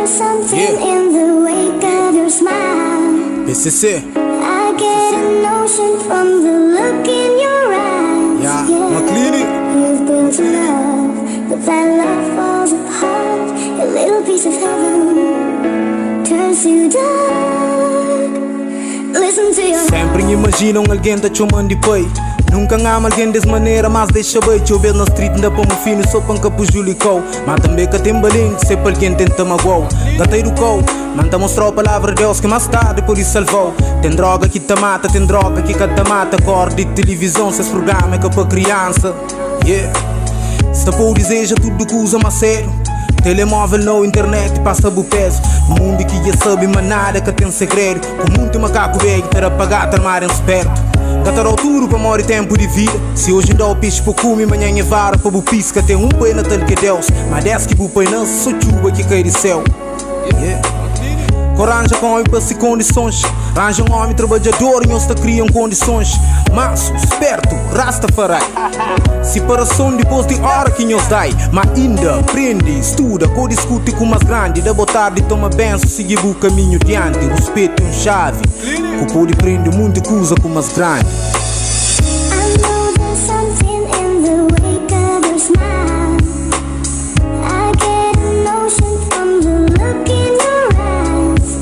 there's something in the wake of your smile. Pcc. I get a notion from the look in your eyes. Maklini. You've built a love, but that love falls apart. A little piece of heaven turns to dark. Listen to your Sempre imaginam alguém tá chamando de pai. Nunca ama alguém dessa maneira, mas deixa bem. Chover na street, ainda para um fino, só panca pro Julicou. Mas também que tem balinho, se para alguém tenta magoar. Gateiro cou, manda mostrar a palavra de Deus que mais tarde por isso salvou. Tem droga que te mata, tem droga que te mata. Cor de televisão, se esse programa é que é para criança. Se por deseja tudo que usa mais sério. Telemóvel, não, internet, passa o peso. No mundo que já sabe, mas nada que tem segredo. Com muito macaco velho, ter apagado, armarem esperto. Gatar altura para morrer tempo de vida. Se hoje dá o peixe para comer, amanhã é vara para o pisca. Tem um pai na tal que Deus, mas desce que o pai não só chuva que cai do céu. Coranja com homem para se condições. Arranja um homem trabalhador e eles criam condições. Manso, esperto, Rastafari. Separação depois de hora que nos dai. Mas ainda aprende, estuda, discute com mais grande. Da boa tarde toma benção, seguir o caminho diante. Respeito um chave, que pode prender muita coisa com mais grande. I know there's something in the wake of your smile. I get a notion from the look in your eyes.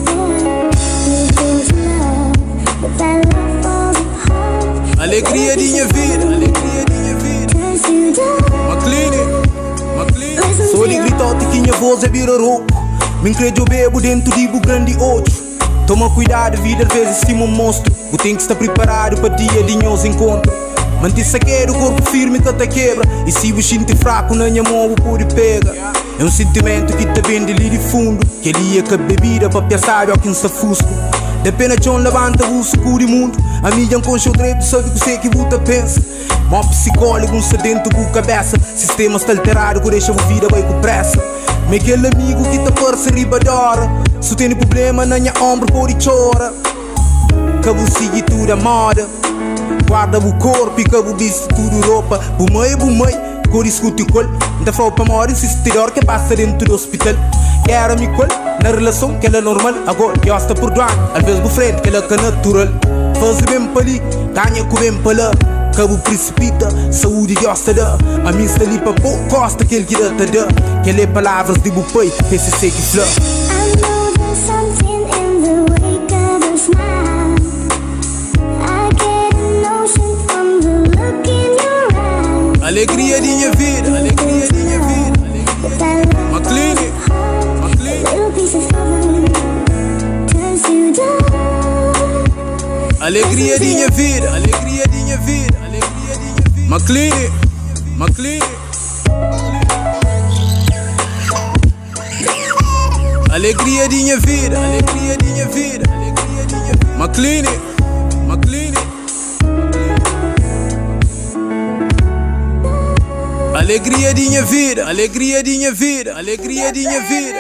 You've built love, but that love falls apart. Alegria de minha vida, alegria de minha vida. Turns to dark. Maklini. Sou de gritar que minha voz é virar rouco. Me creio eu bebo dentro de um grande outro. Toma cuidado, vida às vezes estima um monstro. O tem que estar preparado para dia de nos encontro. Manter-se quer o corpo firme que até quebra. E se o sinto fraco na minha mão o pode pega. É um sentimento que te vem ali de fundo. Que ali é que a bebida para pensar ao que se fusco. De pena John levanta o seguro mundo. A minha com o seu direito sabe que você que você pensa. Mó psicólogo, um sedento com cabeça. Sistema está alterado que deixa a vida bem com pressa. Me aquele amigo que te parece riba da hora. Se tem problema na minha ombro pode chorar. Que você siga tudo a moda. Guarda o corpo e que você viste tudo roupa. Bumei, que discute o colo. Não foi para morrer, insistir que passa dentro do hospital. Quero me colo, na relação que ela é normal. Agora eu estou por doar, às vezes por frente que ela é natural. Faz bem para ali, ganha com bem para lá. Que você precipita, saúde Deus te dá. A mim está ali para pôr, costa que ele te dá. Que ele é palavras de bupai, Pcc que flã. I know there's something in the wake of your smile. I get a notion from the look in your eyes. Alegria de minha vida, alegria de minha vida. Maklini, Maklini. Little piece of heaven turns to dark. Alegria de minha vida, alegria de minha vida, alegria de minha vida. Maklini, Maklini. Alegria de minha vida, alegria de minha vida, alegria de minha vida. Maklini, Maklini. Alegria de minha vida, alegria de minha vida, alegria de minha vida.